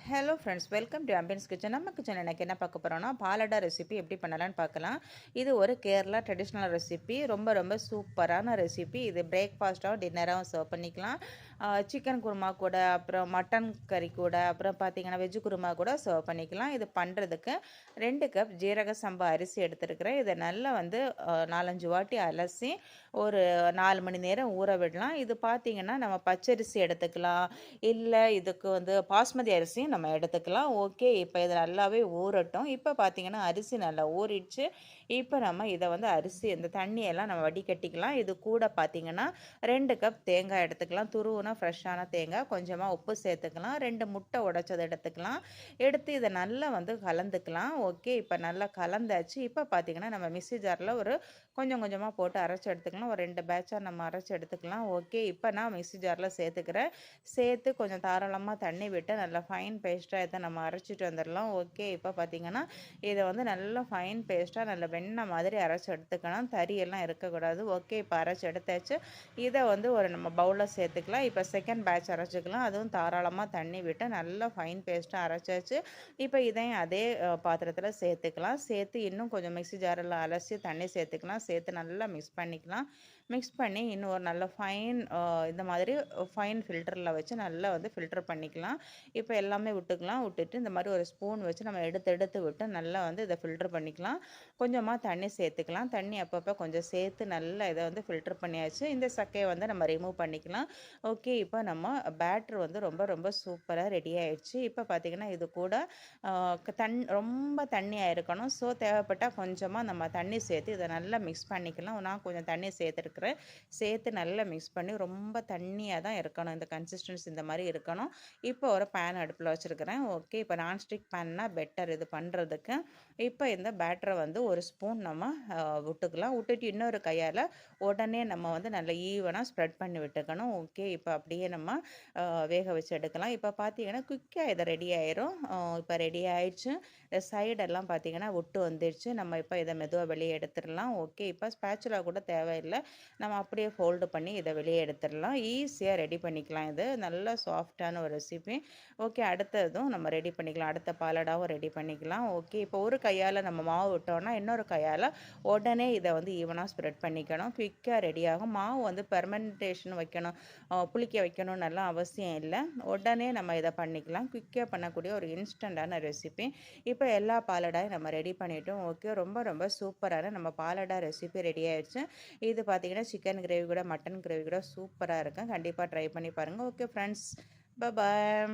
Hello friends, welcome to ambience kitchen. நம்ம kitchen எனக்கு என்ன பார்க்க போகிறோம்னா பாலடா ரெசிபி எப்படி பண்ணலான்னு பார்க்கலாம். இது ஒரு கேரளா ட்ரெடிஷ்னல் ரெசிபி. ரொம்ப ரொம்ப சூப்பரான ரெசிபி. இது பிரேக்ஃபாஸ்ட்டாகவும் டின்னராகவும் சர்வ் பண்ணிக்கலாம். சிக்கன் குருமா கூட, அப்புறம் மட்டன் கறி கூட, அப்புறம் பார்த்தீங்கன்னா வெஜ்ஜு குருமா கூட சர்வ் பண்ணிக்கலாம். இது பண்ணுறதுக்கு 2 கப் ஜீரக சம்பா அரிசி எடுத்துருக்கிறேன். இதை நல்லா வந்து 4-5 வாட்டி அலசி ஒரு 4 மணி நேரம் ஊற விடலாம். இது பார்த்தீங்கன்னா நம்ம பச்சரிசி எடுத்துக்கலாம், இல்லை இதுக்கு வந்து பாஸ்மதி அரிசியும் நம்ம எடுத்துக்கலாம். ஓகே, இப்போ இது நல்லாவே ஊறட்டும். இப்போ பார்த்தீங்கன்னா அரிசி நல்லா ஊறிடுச்சு. இப்போ நம்ம இதை வந்து அரிசி இந்த தண்ணியெல்லாம் நம்ம வடிகட்டிக்கலாம். இது கூட பார்த்தீங்கன்னா 2 கப் தேங்காய் எடுத்துக்கலாம். துருவுனா ஃப்ரெஷ்ஷான தேங்காய். கொஞ்சமாக உப்பு சேர்த்துக்கலாம். 2 முட்டை உடைச்சதை எடுத்துக்கலாம். எடுத்து இதை நல்லா வந்து கலந்துக்கலாம். ஓகே, இப்போ நல்லா கலந்தாச்சு. இப்போ பார்த்தீங்கன்னா நம்ம மிக்ஸி ஜாரில் ஒரு கொஞ்சம் கொஞ்சமாக போட்டு அரைச்சி எடுத்துக்கலாம். ஒரு 2 பேட்சாக நம்ம அரைச்சி எடுத்துக்கலாம். ஓகே, இப்போ நான் மிக்ஸி ஜாரில் சேர்த்துக்கிறேன். சேர்த்து கொஞ்சம் தாராளமாக தண்ணி விட்டு நல்லா ஃபைன் பேஸ்ட்டாக இதை நம்ம அரைச்சிட்டு வந்துடலாம். ஓகே, இப்போ பார்த்தீங்கன்னா இதை வந்து நல்லா ஃபைன் பேஸ்ட்டாக நல்லா வெண்ணெய் மாதிரி அரைச்சி எடுத்துக்கணும். தறியெல்லாம் இருக்கக்கூடாது. ஓகே, இப்போ அரைச்சி எடுத்தாச்சு. இதை வந்து ஒரு நம்ம பவுலில் சேர்த்துக்கலாம். இப்போ செகண்ட் பேட்ச் அரைச்சிக்கலாம். அதுவும் தாராளமாக தண்ணி விட்டு நல்லா ஃபைன் பேஸ்ட்டாக அரைச்சாச்சு. இப்போ இதையும் அதே பாத்திரத்தில் சேர்த்துக்கலாம். சேர்த்து இன்னும் கொஞ்சம் மிக்ஸி ஜாரில் அலசி தண்ணி சேர்த்துக்கலாம். சேர்த்து நல்லா மிக்ஸ் பண்ணிக்கலாம். மிக்ஸ் பண்ணி இன்னும் ஒரு நல்ல ஃபைன் இந்த மாதிரி ஃபைன் ஃபில்டரில் வச்சு நல்லா வந்து ஃபில்டர் பண்ணிக்கலாம். இப்போ எல்லாமே விட்டுக்கலாம். விட்டுட்டு இந்த மாதிரி ஒரு ஸ்பூன் வச்சு நம்ம எடுத்து விட்டு நல்லா வந்து இதை ஃபில்டர் பண்ணிக்கலாம். கொஞ்சமாக தண்ணி சேர்த்துக்கலாம். தண்ணி அப்பப்போ கொஞ்சம் சேர்த்து நல்லா இதை வந்து ஃபில்டர் பண்ணியாச்சு. இந்த சக்கையை வந்து நம்ம ரிமூவ் பண்ணிக்கலாம். ஓகே, இப்போ நம்ம பேட்டர் வந்து ரொம்ப ரொம்ப சூப்பராக ரெடி ஆயிடுச்சு. இப்போ பார்த்திங்கன்னா இது கூட ரொம்ப தண்ணியாக இருக்கணும். ஸோ தேவைப்பட்டால் கொஞ்சமாக நம்ம தண்ணி சேர்த்து இதை நல்லா மிக்ஸ் பண்ணிக்கலாம். நான் கொஞ்சம் தண்ணி சேர்த்துருக்கிறேன். சேர்த்து நல்லா மிக்ஸ் பண்ணி ரொம்ப தண்ணியாக தான் இருக்கணும். இந்த கன்சிஸ்டன்சி இந்த மாதிரி இருக்கணும். இப்போ ஒரு பேன் அடுப்பில் வச்சுருக்கிறேன். ஓகே, இப்போ நான்ஸ்டிக் பேன்னா பெட்டர் இது பண்ணுறதுக்கு. இப்போ இந்த பேட்டரை வந்து ஒரு ஸ்பூன் நம்ம விட்டுக்கலாம். விட்டுட்டு இன்னொரு கையால் உடனே நம்ம வந்து நல்லா ஈவனாக ஸ்ப்ரெட் பண்ணி விட்டுக்கணும். ஓகே, இப்போ அப்படியே நம்ம வேக வச்சு எடுக்கலாம். இப்போ பார்த்தீங்கன்னா குயிக்காக இதை ரெடி ஆயிரும். இப்போ ரெடி ஆயிடுச்சு. இந்த சைடெல்லாம் பார்த்தீங்கன்னா ஒட்டு வந்துடுச்சு. நம்ம இப்போ இதை மெதுவாக வெளியே எடுத்துடலாம். ஓகே, இப்போ ஸ்பேச்சுலா கூட தேவையில்லை. நம்ம அப்படியே ஃபோல்டு பண்ணி இதை வெளியே எடுத்துடலாம். ஈஸியாக ரெடி பண்ணிக்கலாம். இது நல்ல சாஃப்டான ஒரு ரெசிபி. ஓகே, அடுத்ததும் நம்ம ரெடி பண்ணிக்கலாம். அடுத்த பாலடாவும் ரெடி பண்ணிக்கலாம். ஓகே, இப்போ ஒரு கையால் நம்ம மாவு விட்டோம்னா இன்னொரு கையால் உடனே இதை வந்து ஈவனாக ஸ்ப்ரெட் பண்ணிக்கணும். குயிக்காக ரெடியாகும். மாவு வந்து பெர்மெண்டேஷன் வைக்கணும், புளிக்க வைக்கணும்னு எல்லாம் அவசியம் இல்லை. உடனே நம்ம இதை பண்ணிக்கலாம். குயிக்காக பண்ணக்கூடிய ஒரு இன்ஸ்டண்ட்டான ரெசிபி. இப்போ எல்லா பாலடாயும் நம்ம ரெடி பண்ணிட்டோம். ஓகே, ரொம்ப ரொம்ப சூப்பரான நம்ம பாலடா ரெசிபி ரெடி ஆயிடுச்சு. இது பார்த்திங்கன்னா சிக்கன் கிரேவி கூட மட்டன் கிரேவி கூட சூப்பராக இருக்கும். கண்டிப்பாக ட்ரை பண்ணி பாருங்கள். ஓகே ஃப்ரெண்ட்ஸ், பாய்.